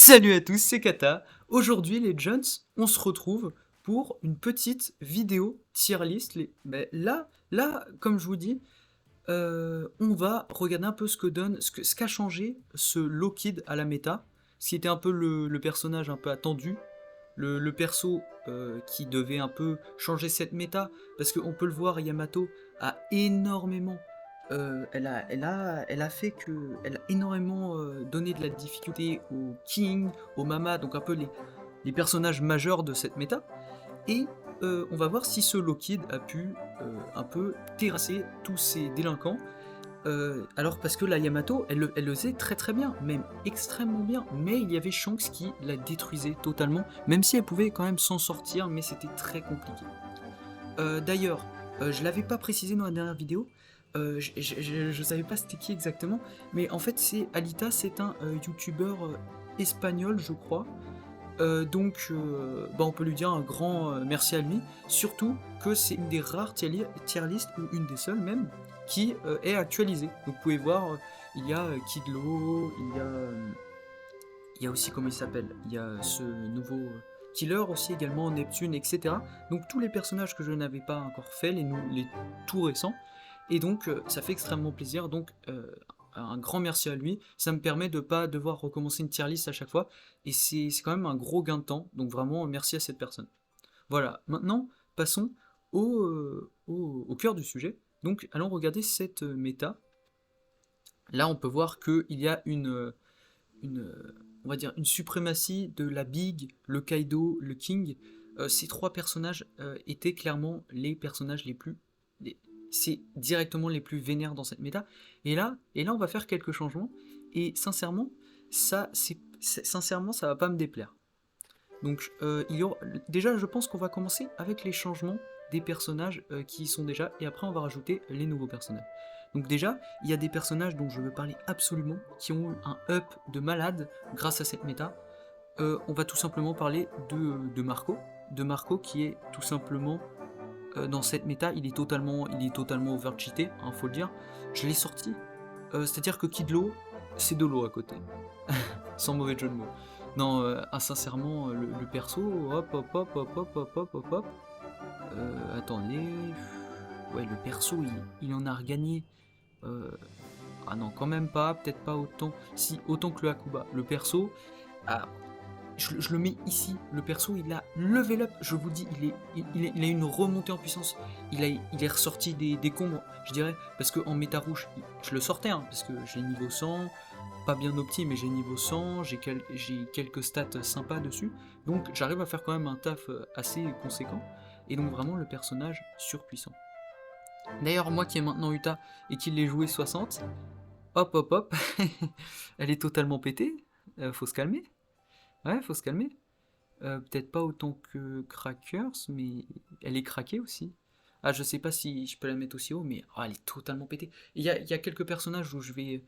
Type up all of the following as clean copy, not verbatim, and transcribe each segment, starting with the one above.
Salut à tous, c'est Kata. Aujourd'hui, les Jones, on se retrouve pour une petite vidéo tier list. Là, comme je vous dis, on va regarder un peu ce que donne, ce qu'a changé ce Lockheed à la méta, ce qui était un peu le personnage un peu attendu, le perso qui devait un peu changer cette méta, parce qu'on peut le voir, Yamato a énormément elle a énormément donné de la difficulté aux King, aux Mama, donc un peu les personnages majeurs de cette méta. Et on va voir si ce Lockheed a pu un peu terrasser tous ces délinquants. Alors parce que la Yamato, elle le faisait très très bien, même extrêmement bien, mais il y avait Shanks qui la détruisait totalement, même si elle pouvait quand même s'en sortir, mais c'était très compliqué. D'ailleurs, je l'avais pas précisé dans la dernière vidéo, je savais pas c'était qui exactement, mais en fait c'est Alita, c'est un youtubeur espagnol je crois, on peut lui dire un grand merci à lui, surtout que c'est une des rares tier list, ou une des seules même, qui est actualisée. Donc vous pouvez voir, il y a Kidlo, il y a aussi, comment il s'appelle, il y a ce nouveau Killer aussi également, Neptune, etc. Donc tous les personnages que je n'avais pas encore fait, les tout récents, et donc ça fait extrêmement plaisir, donc un grand merci à lui, ça me permet de ne pas devoir recommencer une tier list à chaque fois, et c'est quand même un gros gain de temps, donc vraiment merci à cette personne. Voilà, maintenant passons au cœur du sujet, donc allons regarder cette méta. Là on peut voir qu'il y a une, on va dire une suprématie de la Big, le Kaido, le King. Ces trois personnages étaient clairement les personnages les plus... C'est directement les plus vénères dans cette méta. Et là, on va faire quelques changements. Et sincèrement, ça va pas me déplaire. Donc, déjà, je pense qu'on va commencer avec les changements des personnages qui y sont déjà, et après on va rajouter les nouveaux personnages. Donc déjà, il y a des personnages dont je veux parler absolument, qui ont eu un up de malade grâce à cette méta. On va tout simplement parler de Marco. De Marco qui est tout simplement, dans cette méta, il est totalement over-cheaté, hein, faut le dire. Je l'ai sorti. C'est-à-dire que Kidlo, c'est de l'eau à côté. Sans mauvais jeu de mots. Non, sincèrement, le perso, hop, hop, hop, hop, hop, hop, hop, hop, hop. Attendez. Ouais, le perso, il en a regagné. Ah non, quand même pas, peut-être pas autant. Si, autant que le Hakuba. Le perso, ah, je le mets ici. Le perso, il a level up. Je vous dis, il a une remontée en puissance. Il est ressorti des combres, je dirais. Parce qu'en méta rouge, je le sortais, hein, parce que j'ai niveau 100. Pas bien opti, mais j'ai niveau 100, j'ai quelques stats sympas dessus, donc j'arrive à faire quand même un taf assez conséquent, et donc vraiment le personnage surpuissant. D'ailleurs, moi qui ai maintenant Uta et qui l'ai joué 60, hop hop hop, elle est totalement pétée, faut se calmer, ouais, faut se calmer. Peut-être pas autant que Crackers, mais elle est craquée aussi. Ah, je sais pas si je peux la mettre aussi haut, mais oh, elle est totalement pétée. Il y a quelques personnages où je vais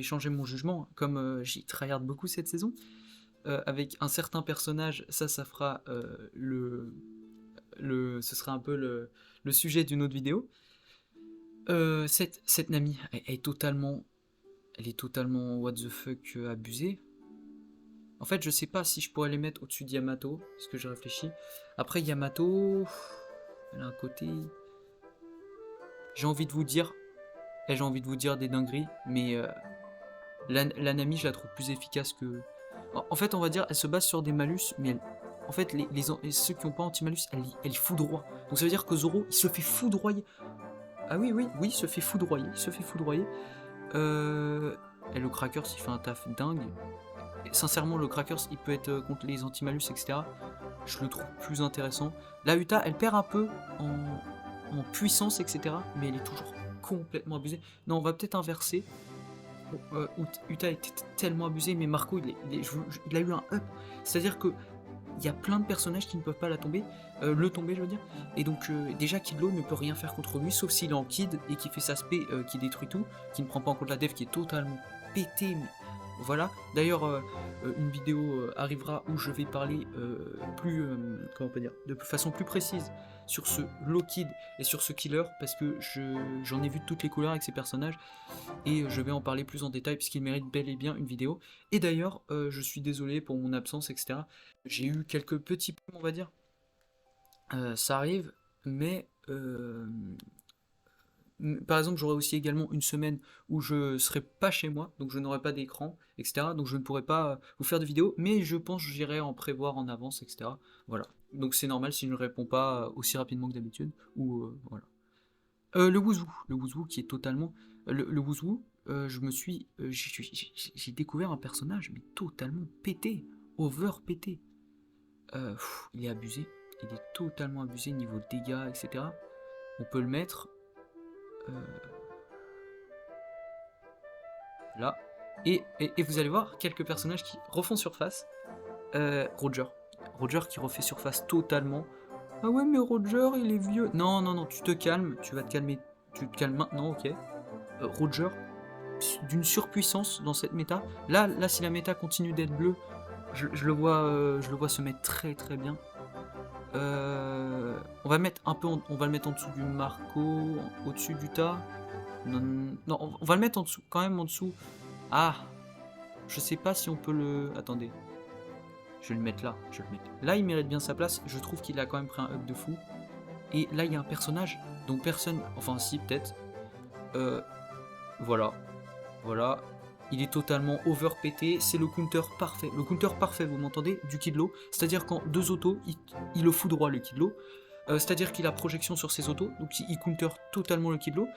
changer mon jugement, comme j'y tryhard beaucoup cette saison. Avec un certain personnage, ça fera ce sera un peu le sujet d'une autre vidéo. Cette Nami, elle est totalement what the fuck abusée. En fait, je sais pas si je pourrais les mettre au-dessus de Yamato, parce que je réfléchis. Après, Yamato, elle a un côté... J'ai envie de vous dire des dingueries, mais la Nami, je la trouve plus efficace que... En fait, on va dire, elle se base sur des malus, mais en fait, ceux qui n'ont pas anti-malus, elle foudroie. Donc ça veut dire que Zoro, il se fait foudroyer. Ah oui, il se fait foudroyer, Et le Crackers, il fait un taf dingue. Et sincèrement, le Crackers, il peut être contre les anti-malus, etc. Je le trouve plus intéressant. La Uta, elle perd un peu en puissance, etc. Mais elle est toujours complètement abusée. Non, on va peut-être inverser. Uta était tellement abusé, mais Marco, il a eu un up. C'est-à-dire que il y a plein de personnages qui ne peuvent pas le tomber, je veux dire. Et donc, déjà, Kidlo ne peut rien faire contre lui, sauf s'il est en Kid et qui fait sa spé, qui détruit tout, qui ne prend pas en compte la dev qui est totalement pété. Mais voilà. D'ailleurs, une vidéo arrivera où je vais parler plus, comment on peut dire, de façon plus précise sur ce Lockheed et sur ce Killer, parce que j'en ai vu de toutes les couleurs avec ces personnages, et je vais en parler plus en détail, puisqu'il mérite bel et bien une vidéo. Et d'ailleurs, je suis désolé pour mon absence, etc. J'ai eu quelques petits problèmes, on va dire. Ça arrive, mais par exemple, j'aurai aussi également une semaine où je serai pas chez moi, donc je n'aurai pas d'écran, etc. Donc je ne pourrai pas vous faire de vidéo, mais je pense que j'irai en prévoir en avance, etc. Voilà. Donc c'est normal si je ne réponds pas aussi rapidement que d'habitude, ou voilà. Le Wouzou qui est totalement... le Wouzou, j'ai découvert un personnage, mais totalement pété, over pété. Il est abusé, il est totalement abusé niveau dégâts, etc. On peut le mettre... euh, là. Et vous allez voir quelques personnages qui refont surface. Roger. Roger qui refait surface totalement. Ah ouais, mais Roger, il est vieux. Non, non, non, tu te calmes. Tu vas te calmer. Tu te calmes maintenant, ok. Roger, d'une surpuissance dans cette méta. Là, si la méta continue d'être bleue, je le vois se mettre très très bien. On va mettre un peu, on va le mettre en dessous du Marco, au-dessus du tas. Non, non, on va le mettre en dessous, quand même en dessous. Ah, je sais pas si on peut le... Attendez. Je vais le mettre là. Je vais le mettre. Là, il mérite bien sa place. Je trouve qu'il a quand même pris un up de fou. Et là, il y a un personnage dont personne... Enfin, si, peut-être. Voilà. Voilà. Il est totalement overpété. C'est le counter parfait. Le counter parfait, vous m'entendez, du Kidlo. C'est-à-dire qu'en 2 autos, il le fout droit, le Kidlo. C'est-à-dire qu'il a projection sur ses autos. Donc, il counter totalement le Kidlo.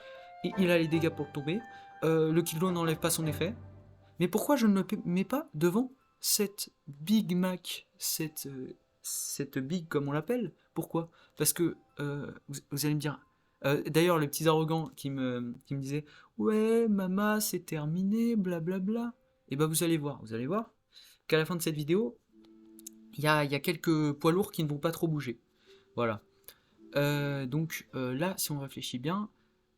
Et il a les dégâts pour le tomber. Le Kidlo n'enlève pas son effet. Mais pourquoi je ne le mets pas devant cette Big Mac, cette Big comme on l'appelle? Pourquoi? Parce que vous allez me dire. D'ailleurs, les petits arrogants qui me disaient ouais, Mama, c'est terminé, blablabla. Et bah, vous allez voir qu'à la fin de cette vidéo, il y a quelques poids lourds qui ne vont pas trop bouger. Voilà. Donc là, si on réfléchit bien,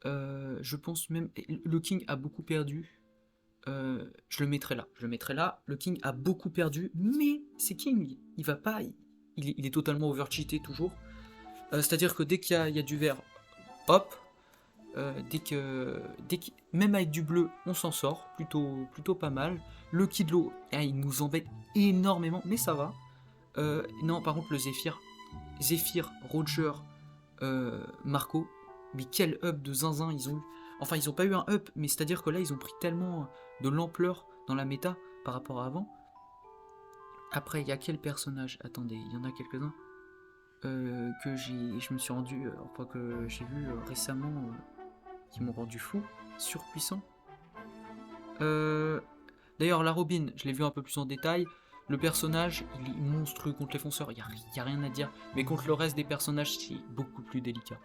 je pense même. Le King a beaucoup perdu. Je le mettrai là. Je le mettrai là. Le King a beaucoup perdu, mais c'est King. Il va pas. Il est totalement overcheaté toujours. C'est-à-dire que dès qu'il y a du vert, hop. Même avec du bleu, on s'en sort plutôt pas mal. Le Kidlo, il nous embête énormément, mais ça va. Non, par contre, le Zephyr, Roger, Marco, mais quel up de zinzin ils ont eu. Enfin, ils ont pas eu un up, mais c'est-à-dire que là, ils ont pris tellement de l'ampleur dans la méta par rapport à avant. Après, il y a quel personnage? Attendez, il y en a quelques-uns que je me suis rendu, enfin que j'ai vu récemment, qui m'ont rendu fou, surpuissant. D'ailleurs, la Robin, je l'ai vu un peu plus en détail. Le personnage, il est monstrueux contre les fonceurs, il n'y a rien à dire. Mais contre le reste des personnages, c'est beaucoup plus délicat.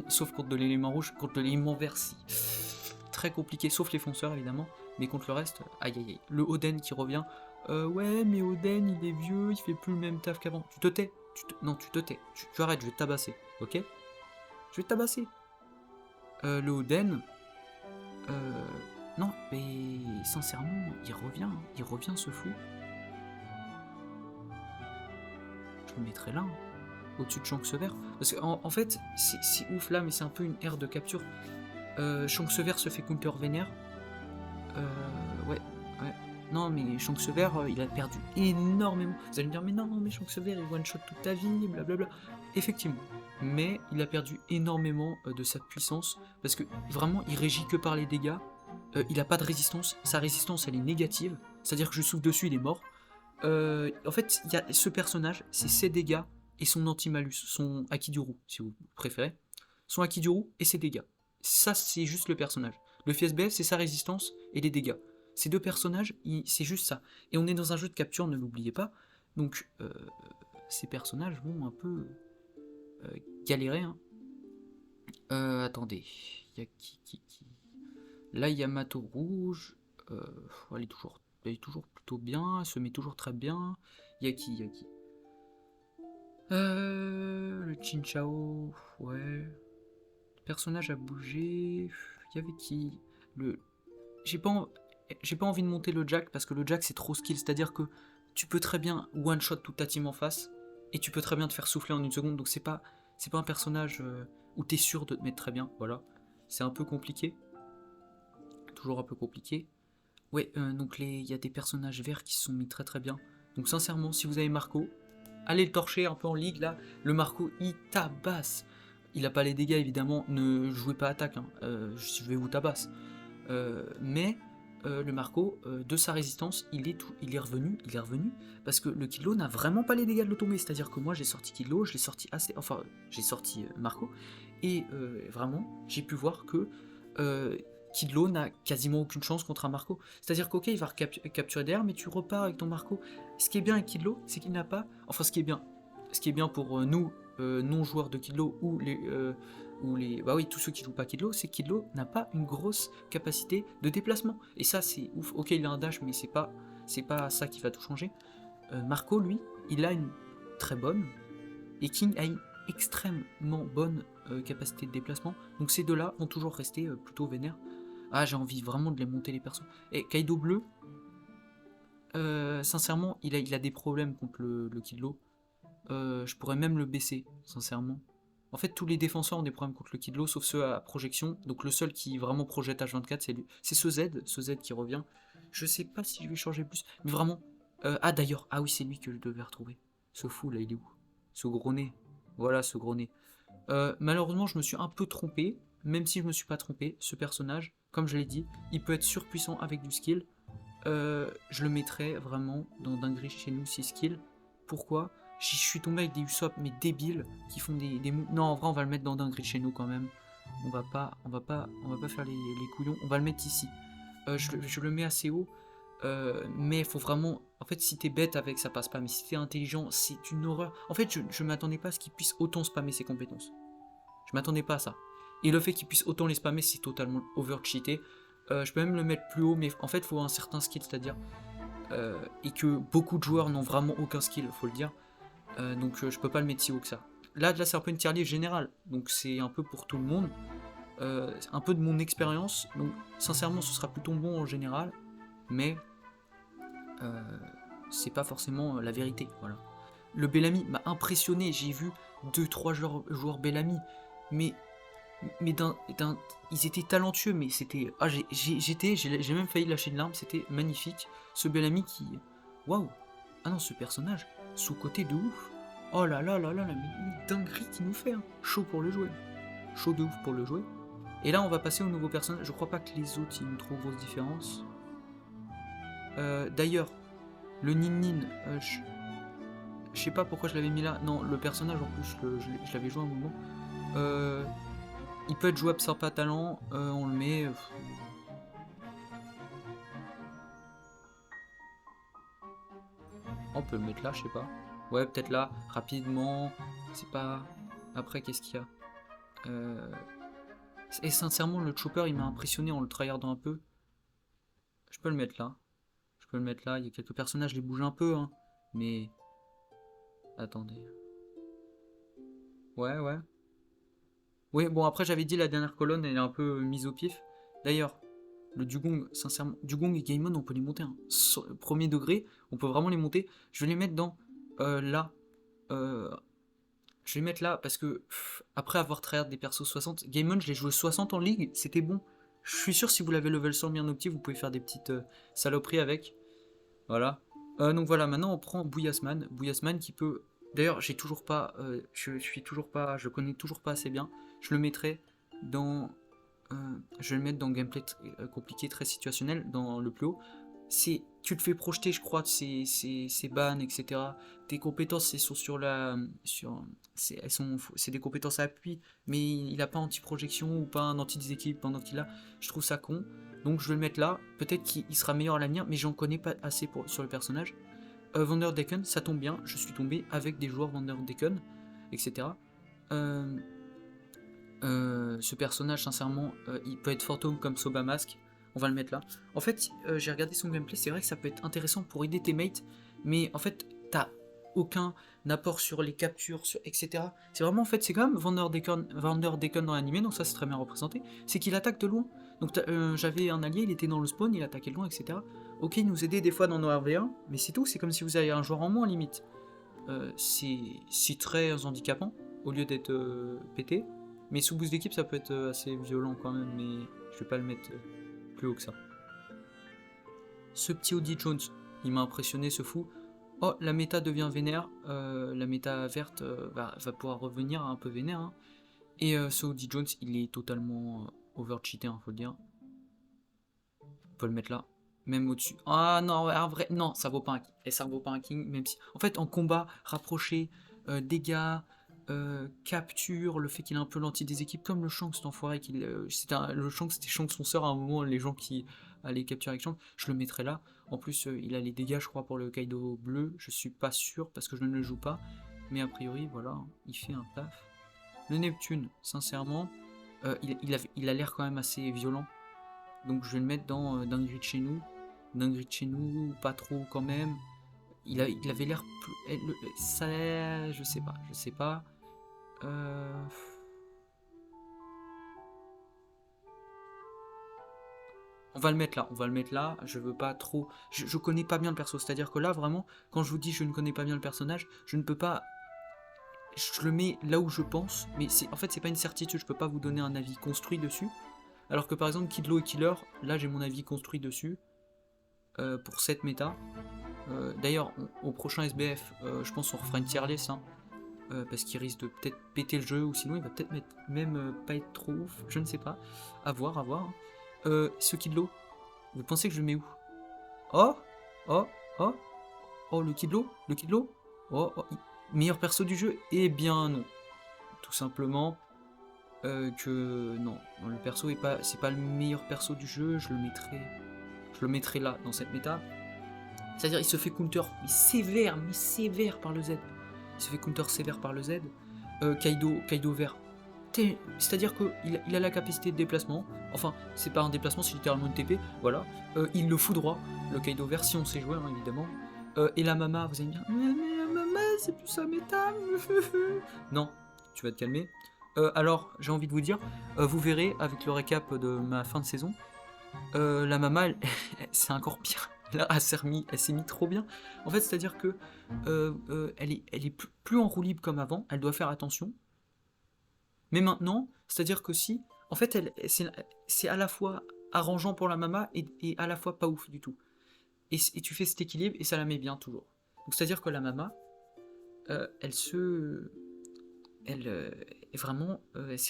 Sauf contre de l'élément rouge, contre l'élément vert, c'est très compliqué, sauf les fonceurs évidemment. Mais contre le reste, aïe aïe aïe. Le Oden qui revient. Ouais, mais Oden, il est vieux, il fait plus le même taf qu'avant. Tu te tais. Non, tu te tais. Tu arrêtes, je vais te tabasser, ok? Je vais te tabasser. Le Oden. Non, mais sincèrement, il revient ce fou. Je le mettrai là, au-dessus de Shanks vert. Parce qu'en fait, c'est ouf là, mais c'est un peu une ère de capture. Shanks vert se fait counter vénère. Ouais. Non, mais Shanks vert, il a perdu énormément. Vous allez me dire, mais non, mais Shanks vert, il one-shot toute ta vie, blablabla. Effectivement. Mais il a perdu énormément de sa puissance. Parce que vraiment, il régit que par les dégâts. Il a pas de résistance. Sa résistance, elle est négative. C'est-à-dire que je souffle dessus, il est mort. En fait, il y a ce personnage, c'est ses dégâts et son anti-malus, son Akiduru, si vous préférez. Son Akiduru et ses dégâts. Ça, c'est juste le personnage. Le FSBF, c'est sa résistance et les dégâts. Ces deux personnages, c'est juste ça. Et on est dans un jeu de capture, ne l'oubliez pas. Donc, ces personnages vont un peu galérer. Hein. Attendez, il y a qui Là, il y a Mato Rouge. Elle est toujours plutôt bien. Elle se met toujours très bien. Il y a qui Le Chinchao. Ouais. Le personnage a bougé. Il y avait qui J'ai pas. j'ai pas envie de monter le Jack parce que le Jack c'est trop skill, c'est-à-dire que tu peux très bien one-shot toute ta team en face et tu peux très bien te faire souffler en une seconde, donc c'est pas un personnage où t'es sûr de te mettre très bien, voilà. C'est un peu compliqué, toujours un peu compliqué. Ouais, donc il y a des personnages verts qui se sont mis très très bien. Donc sincèrement, si vous avez Marco, allez le torcher un peu en ligue là. Le Marco, il tabasse. Il a pas les dégâts évidemment, ne jouez pas attaque, hein. Je vais vous tabasse. Mais le Marco, de sa résistance, il est revenu, parce que le Kidlo n'a vraiment pas les dégâts de l'automé. C'est-à-dire que moi j'ai sorti Kidlo, je l'ai sorti assez, enfin j'ai sorti Marco, et vraiment j'ai pu voir que Kidlo n'a quasiment aucune chance contre un Marco. C'est-à-dire qu'ok, il va capturer derrière, mais tu repars avec ton Marco. Ce qui est bien avec Kidlo, c'est qu'il n'a pas, enfin ce qui est bien pour nous non-joueurs de Kidlo ou bah oui, tous ceux qui jouent pas Kidlo, c'est que Kidlo n'a pas une grosse capacité de déplacement. Et ça, c'est ouf. Ok, il a un dash, mais c'est pas ça qui va tout changer. Marco, lui, il a une très bonne, et King a une extrêmement bonne capacité de déplacement. Donc ces deux-là vont toujours rester plutôt vénères. Ah, j'ai envie vraiment de les monter les persos. Et Kaido bleu, sincèrement, il a des problèmes contre le Kidlo. Je pourrais même le baisser, sincèrement. En fait, tous les défenseurs ont des problèmes contre le Kidlo, sauf ceux à projection. Donc le seul qui vraiment projette H24, c'est lui. C'est ce Z qui revient. Je sais pas si je vais changer plus, mais vraiment. Ah d'ailleurs, ah oui, c'est lui que je devais retrouver. Ce fou là, il est où? Ce gros nez. Voilà, ce gros nez. Malheureusement, je me suis un peu trompé. Même si je me suis pas trompé, ce personnage, comme je l'ai dit, il peut être surpuissant avec du skill. Je le mettrais vraiment dans dinguerie chez nous 6 skills. Pourquoi? Je suis tombé avec des Usopp mais débiles qui font des moves. Non, en vrai, on va le mettre dans dinguerie chez nous quand même. On va pas faire les couillons. On va le mettre ici. Je le mets assez haut. Mais il faut vraiment. En fait, si t'es bête avec, ça passe pas. Mais si t'es intelligent, c'est une horreur. En fait, je m'attendais pas à ce qu'il puisse autant spammer ses compétences. Je m'attendais pas à ça. Et le fait qu'il puisse autant les spammer, c'est totalement over-cheaté. Je peux même le mettre plus haut, mais en fait, il faut un certain skill, c'est-à-dire. Et que beaucoup de joueurs n'ont vraiment aucun skill, faut le dire. Donc je peux pas le mettre si haut que ça. Là c'est un peu une tier list générale, donc c'est un peu pour tout le monde. C'est un peu de mon expérience, donc sincèrement ce sera plutôt bon en général, mais c'est pas forcément la vérité, voilà. Le Bellamy m'a impressionné, j'ai vu 2-3 joueurs Bellamy, mais ils étaient talentueux, mais c'était... Ah, j'ai même failli lâcher une larme, c'était magnifique. Ce Bellamy qui... Waouh! Ah non, ce personnage, sous-côté de ouf. Oh là là là là, mais une dinguerie qu'il nous fait, hein. Chaud pour le jouer. Chaud de ouf pour le jouer. Et là, on va passer au nouveau personnage. Je crois pas que les autres, il y ait une trop grosse différence. D'ailleurs, le Nin, je sais pas pourquoi je l'avais mis là. Non, le personnage, en plus, je l'avais joué un moment. Il peut être jouable sans pas talent. On le met... On peut le mettre là, je sais pas. Ouais, peut-être là, rapidement. C'est pas... Après, qu'est-ce qu'il y a Et sincèrement, le Chopper, il m'a impressionné en le tryhardant un peu. Je peux le mettre là. Je peux le mettre là. Il y a quelques personnages, je les bouge un peu, hein. Mais... Attendez. Ouais, ouais. Oui, bon, après, j'avais dit la dernière colonne, elle est un peu mise au pif. D'ailleurs, le Dugong, sincèrement, Dugong et Gaimon, on peut les monter, hein. Premier degré, on peut vraiment les monter. Je vais les mettre dans là. Je vais les mettre là parce que après avoir tryhard des persos 60, Gaimon, je l'ai joué 60 en ligue, c'était bon. Je suis sûr si vous l'avez level 100 bien opti, vous pouvez faire des petites saloperies avec. Voilà. Donc voilà, maintenant on prend Bouillasman. Bouillasman qui peut... D'ailleurs, j'ai toujours pas... je connais toujours pas assez bien. Je le mettrai dans... je vais le mettre dans gameplay compliqué, très situationnel, dans le plus haut. Tu te fais projeter, je crois, ces bans, etc. Tes compétences, elles sont sur la... c'est des compétences à appui, mais il a pas anti-projection ou pas un anti-déséquilibre pendant qu'il a. Je trouve ça con. Donc je vais le mettre là. Peut-être qu'il sera meilleur à l'avenir, mais j'en connais pas assez sur le personnage. Vanderdecken, ça tombe bien. Je suis tombé avec des joueurs Vanderdecken, etc. Ce personnage, sincèrement, il peut être fantôme comme Soba Mask. On va le mettre là. En fait, j'ai regardé son gameplay. C'est vrai que ça peut être intéressant pour aider tes mates. Mais en fait, t'as aucun apport sur les captures, etc. C'est vraiment, en fait, c'est comme Vanderdecken dans l'animé. Donc ça, c'est très bien représenté. C'est qu'il attaque de loin. Donc j'avais un allié, il était dans le spawn, il attaquait le loin, etc. Ok, il nous aidait des fois dans nos RV1, mais c'est tout, c'est comme si vous avez un joueur en moins limite. C'est très handicapant, au lieu d'être pété. Mais sous boost d'équipe, ça peut être assez violent quand même, mais je vais pas le mettre plus haut que ça. Ce petit Audi Jones, il m'a impressionné ce fou. Oh, la méta devient vénère, la méta verte va pouvoir revenir un peu vénère. Hein. Et ce Audi Jones, il est totalement over-cheaté, hein, faut le dire. On peut le mettre là, même au-dessus. Ah non, en vrai, non, ça vaut pas un king. Et ça vaut pas un king, même si... En fait, en combat, rapproché, dégâts, capture, le fait qu'il est un peu lenti des équipes, comme le Shanks, cet enfoiré, le Shanks, c'était Shanks son sœur à un moment, les gens qui allaient capturer avec Shanks, je le mettrais là. En plus, il a les dégâts, je crois, pour le Kaido bleu, je suis pas sûr, parce que je ne le joue pas, mais a priori, voilà, il fait un taf. Le Neptune, sincèrement, il a l'air quand même assez violent, donc je vais le mettre dans Dinguerie de chez nous. Dinguerie de chez nous, pas trop quand même. Il avait l'air plus... Ça, je sais pas. On va le mettre là, je veux pas trop... Je connais pas bien le perso, c'est-à-dire que là, vraiment, quand je vous dis je ne connais pas bien le personnage, je ne peux pas... Je le mets là où je pense, mais en fait c'est pas une certitude, je peux pas vous donner un avis construit dessus. Alors que par exemple Kidlo et Killer, là j'ai mon avis construit dessus, pour cette méta. D'ailleurs, au prochain SBF, je pense qu'on refera une tier list, hein, parce qu'il risque de peut-être péter le jeu, ou sinon il va peut-être même pas être trop ouf, je ne sais pas. À voir, à voir. Ce Kidlo, vous pensez que je le mets où? Oh, oh, oh, oh, le Kidlo, oh, oh, meilleur perso du jeu? Eh bien non. Tout simplement que non, le perso c'est pas le meilleur perso du jeu, je le mettrai là, dans cette méta. C'est-à-dire, il se fait counter, mais sévère par le Z. Il se fait counter sévère par le Z. Kaido vert. C'est-à-dire qu'il a la capacité de déplacement. Enfin, c'est pas un déplacement, c'est littéralement une TP. Voilà. Il le fout droit, le Kaido vert, si on sait jouer, hein, évidemment. Et la Mama, vous allez me dire, mais la Mama, c'est plus sa méta. Non, tu vas te calmer. Alors, j'ai envie de vous dire, vous verrez avec le récap de ma fin de saison, la Mama, c'est encore pire. Là, elle s'est mis trop bien. En fait, c'est-à-dire que elle est plus en roue libre comme avant. Elle doit faire attention. Mais maintenant, c'est-à-dire que si, en fait, c'est à la fois arrangeant pour la Mama et à la fois pas ouf du tout. Et tu fais cet équilibre et ça la met bien toujours. Donc c'est-à-dire que la Mama, elle s'est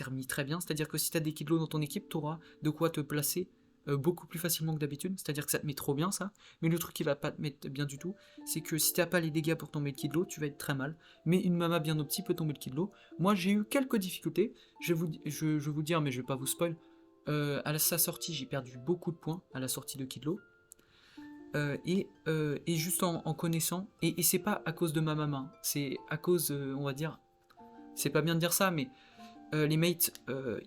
remis très bien. C'est-à-dire que si tu as des Kidlos dans ton équipe, tu auras de quoi te placer beaucoup plus facilement que d'habitude. C'est-à-dire que ça te met trop bien ça. Mais le truc qui va pas te mettre bien du tout, c'est que si t'as pas les dégâts pour tomber le Kidlo, tu vas être très mal. Mais une Mama bien opti peut tomber le Kidlo. Moi j'ai eu quelques difficultés. Je vais vous dire, mais je vais pas vous spoil. À sa sortie, j'ai perdu beaucoup de points à la sortie de Kidlo. Et juste en connaissant, et c'est pas à cause de ma maman, c'est à cause, on va dire, c'est pas bien de dire ça, mais les mates,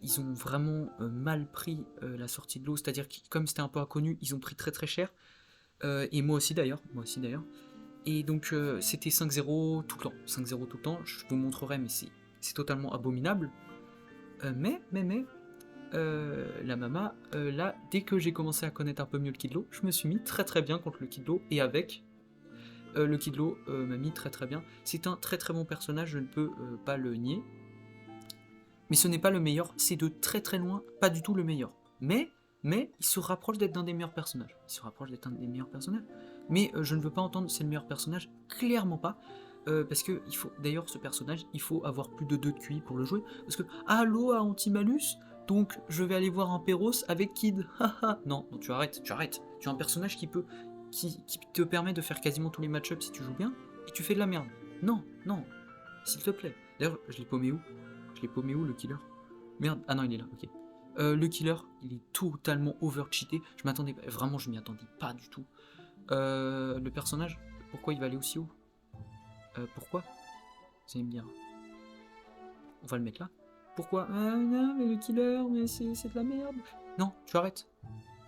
ils ont vraiment mal pris la sortie de l'eau, c'est-à-dire que comme c'était un peu inconnu, ils ont pris très très cher, et moi aussi d'ailleurs, et donc c'était 5-0 tout le temps, 5-0 tout le temps, je vous montrerai, mais c'est totalement abominable, mais la Mama, là, dès que j'ai commencé à connaître un peu mieux le Kidlo, je me suis mis très très bien contre le Kidlo, et avec le Kidlo m'a mis très très bien. C'est un très très bon personnage, je ne peux pas le nier. Mais ce n'est pas le meilleur, c'est de très très loin pas du tout le meilleur. Mais il se rapproche d'être un des meilleurs personnages. Mais je ne veux pas entendre c'est le meilleur personnage, clairement pas. Parce que il faut, d'ailleurs, ce personnage, il faut avoir plus de 2 de QI pour le jouer. Parce que, Halo a anti-malus, donc je vais aller voir un Péros avec Kid. non, tu arrêtes. Tu as un personnage qui te permet de faire quasiment tous les match-ups si tu joues bien, et tu fais de la merde. Non, s'il te plaît. D'ailleurs, je l'ai paumé où, le killer? Merde, ah non, il est là, ok. Le killer, il est totalement over-cheaté. Je m'y attendais pas du tout. Le personnage, pourquoi il va aller aussi haut? Pourquoi? Vous allez me dire. On va le mettre là. Pourquoi? Non, mais le killer, mais c'est de la merde. Non, tu arrêtes.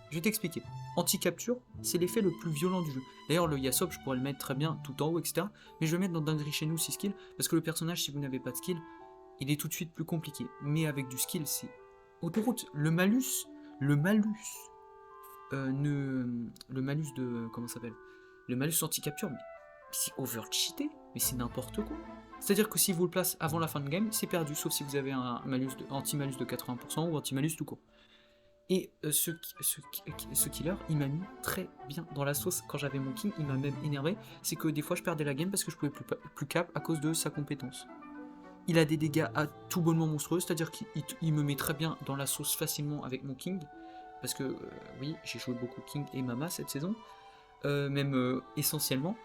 Je vais t'expliquer. Anti-capture, c'est l'effet le plus violent du jeu. D'ailleurs, le Yasop, je pourrais le mettre très bien tout en haut, etc. Mais je vais le mettre dans Dinguerie chez nous 6 skills, parce que le personnage, si vous n'avez pas de skill, il est tout de suite plus compliqué. Mais avec du skill, c'est autoroute. Le malus, le malus, le malus de... Comment ça s'appelle? Le malus anti-capture, mais c'est over-cheaté, mais c'est n'importe quoi. C'est-à-dire que si vous le placez avant la fin de game, c'est perdu, sauf si vous avez un anti-malus de 80% ou anti-malus tout court. Et ce killer, il m'a mis très bien dans la sauce quand j'avais mon king, il m'a même énervé. C'est que des fois je perdais la game parce que je pouvais plus cap à cause de sa compétence. Il a des dégâts à tout bonnement monstrueux, c'est-à-dire qu'il me met très bien dans la sauce facilement avec mon king. Parce que oui, j'ai joué beaucoup king et mama cette saison. Même essentiellement,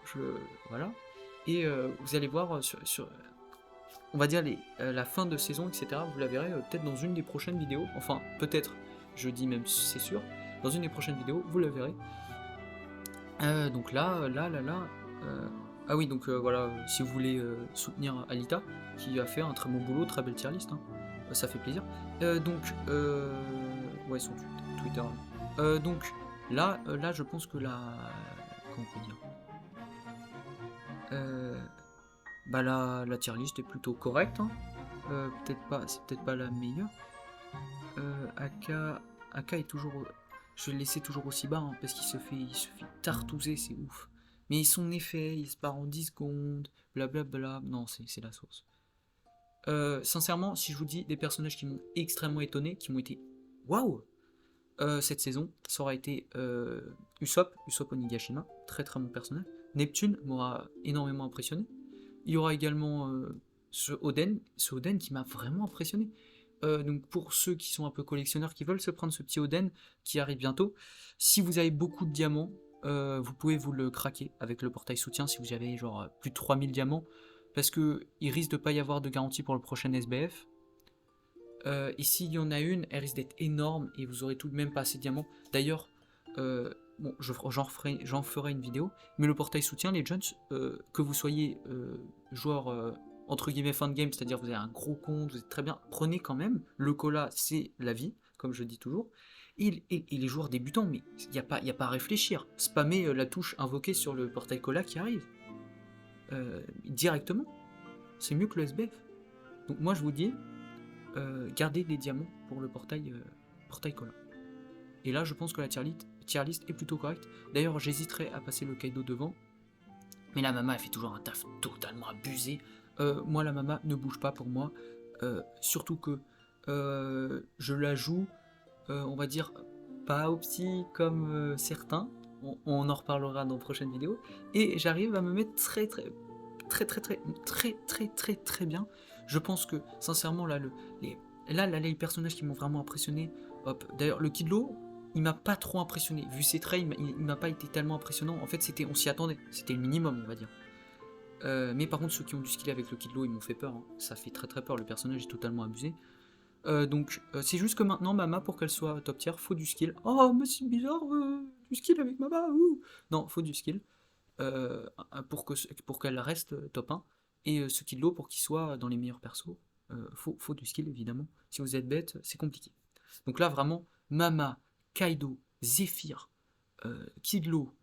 voilà. Et vous allez voir on va dire la fin de saison, etc. Vous la verrez peut-être dans une des prochaines vidéos. Enfin, peut-être, je dis même c'est sûr, dans une des prochaines vidéos, vous la verrez. Donc là. Ah oui, donc voilà, si vous voulez soutenir Alita, qui a fait un très bon boulot, très belle tier list, hein, ça fait plaisir. Ouais, son Twitter. Donc là, je pense que comment on peut dire bah la tier list est plutôt correcte, hein. C'est peut-être pas la meilleure. AK est toujours... Je vais le laisser toujours aussi bas, hein, parce qu'il se fait tartouser, c'est ouf. Mais son effet, il se part en 10 secondes, blablabla. Non, c'est la sauce. Sincèrement, si je vous dis des personnages qui m'ont extrêmement étonné, qui m'ont été waouh cette saison, ça aura été Usopp Onigashima, très très bon personnage. Neptune m'aura énormément impressionné. Il y aura également ce Oden qui m'a vraiment impressionné. Donc pour ceux qui sont un peu collectionneurs, qui veulent se prendre ce petit Oden qui arrive bientôt, si vous avez beaucoup de diamants, vous pouvez vous le craquer avec le portail soutien si vous avez genre plus de 3000 diamants, parce que il risque de pas y avoir de garantie pour le prochain SBF. Et s'il y en a une, elle risque d'être énorme et vous aurez tout de même pas assez de diamants. D'ailleurs, bon, j'en ferai une vidéo, mais le portail soutien, les Jones, que vous soyez joueur entre guillemets fin de game, c'est-à-dire vous avez un gros compte, vous êtes très bien, prenez quand même, le cola c'est la vie, comme je dis toujours, et les joueurs débutants, mais il n'y a pas à réfléchir, spammez la touche invoquée sur le portail cola qui arrive, directement, c'est mieux que le SBF. Donc moi je vous dis, gardez des diamants pour le portail cola. Et là je pense que la tier list est plutôt correcte. D'ailleurs j'hésiterais à passer le Kaido devant, mais la Mama elle fait toujours un taf totalement abusé. Moi la Mama ne bouge pas pour moi, surtout que je la joue, on va dire, pas au psy comme certains, on en reparlera dans de prochaines vidéos, et j'arrive à me mettre très bien. Je pense que sincèrement là les personnages qui m'ont vraiment impressionné, hop, d'ailleurs le Kidlo, il m'a pas trop impressionné, vu ses traits il m'a pas été tellement impressionnant, en fait on s'y attendait, c'était le minimum on va dire. Mais par contre ceux qui ont du skill avec le Kidlo ils m'ont fait peur, hein. Ça fait très peur, le personnage est totalement abusé. Donc c'est juste que maintenant Mama, pour qu'elle soit top tier, faut du skill. Oh mais c'est bizarre, du skill avec Mama, ouh. Non, faut du skill pour qu'elle reste top 1. Et ce Kidlo, pour qu'il soit dans les meilleurs persos, faut du skill évidemment. Si vous êtes bête, c'est compliqué. Donc là vraiment, Mama, Kaido, Zephyr, Kidlo,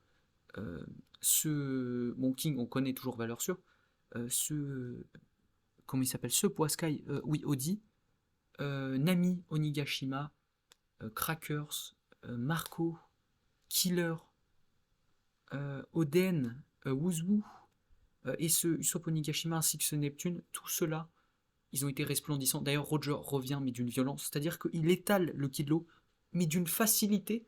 mon King on connaît toujours valeur sûre, comment il s'appelle, ce Poiskai, oui Odi, Nami, Onigashima, Crackers, Marco, Killer, Oden, Wuzu, et ce Usopp Onigashima ainsi que ce Neptune, tout cela, ils ont été resplendissants. D'ailleurs, Roger revient, mais d'une violence, c'est-à-dire qu'il étale le Kidlo, mais d'une facilité,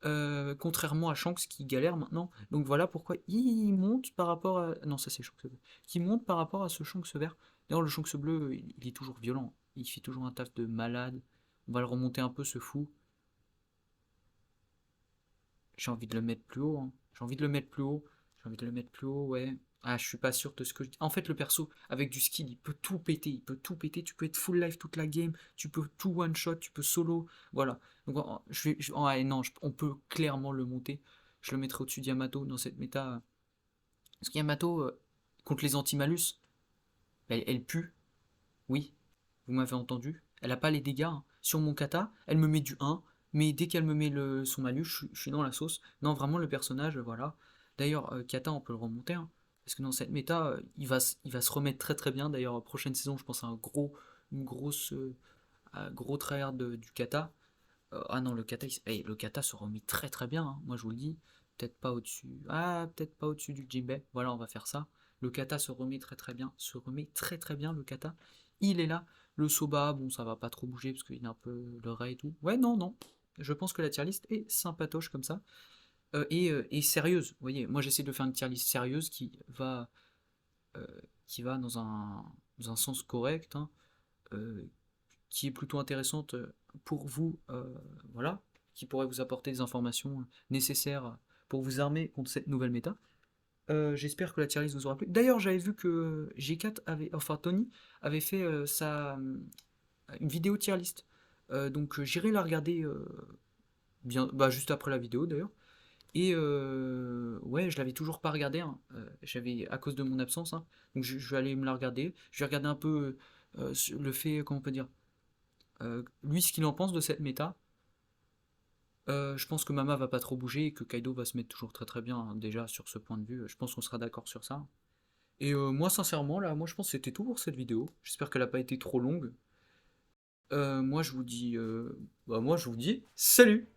contrairement à Shanks qui galère maintenant. Donc voilà pourquoi il monte par rapport à... Non, ça c'est Shanks bleu. Qui monte par rapport à ce Shanks vert. D'ailleurs, le Shanks bleu, il est toujours violent. Il fait toujours un taf de malade. On va le remonter un peu, ce fou. J'ai envie de le mettre plus haut, hein. J'ai envie de le mettre plus haut, ouais. Ah, je suis pas sûr de ce que je dis. En fait, le perso, avec du skill, il peut tout péter. Tu peux être full life toute la game. Tu peux tout one shot. Tu peux solo. Voilà. Donc, non, on peut clairement le monter. Je le mettrai au-dessus d'Yamato dans cette méta. Parce qu'Yamato, contre les anti-malus, elle pue. Oui, vous m'avez entendu. Elle a pas les dégâts, hein. Sur mon kata, elle me met du 1. Mais dès qu'elle me met son malus, je suis dans la sauce. Non, vraiment, le personnage, voilà. D'ailleurs, Kata, on peut le remonter, hein. Parce que dans cette méta, il va se remettre très bien. D'ailleurs, prochaine saison, je pense à un gros tryhard du kata. Ah non, le kata se remet très très bien, hein, moi je vous le dis. Peut-être pas au-dessus. Ah, peut-être pas au-dessus du Jinbei. Voilà, on va faire ça. Le kata se remet très très bien. Se remet très très bien, le kata. Il est là. Le soba, bon, ça va pas trop bouger parce qu'il a un peu le ray et tout. Ouais, non, non. Je pense que la tier list est sympatoche comme ça. Et sérieuse. Vous voyez, moi j'essaie de faire une tier list sérieuse euh, qui va dans un sens correct, hein, euh, qui est plutôt intéressante pour vous, voilà, qui pourrait vous apporter des informations nécessaires pour vous armer contre cette nouvelle méta. J'espère que la tier list vous aura plu. D'ailleurs, j'avais vu que G4 avait, enfin Tony avait fait une vidéo tier list. Donc j'irai la regarder bien, bah, juste après la vidéo d'ailleurs. Et ouais, je l'avais toujours pas regardé, hein. J'avais à cause de mon absence, hein. Donc je vais aller me la regarder. Je vais regarder un peu le fait, comment on peut dire, lui ce qu'il en pense de cette méta. Je pense que Mama va pas trop bouger et que Kaido va se mettre toujours très très bien, hein, déjà sur ce point de vue. Je pense qu'on sera d'accord sur ça. Et moi sincèrement là, moi je pense que c'était tout pour cette vidéo. J'espère qu'elle a pas été trop longue. Moi je vous dis salut.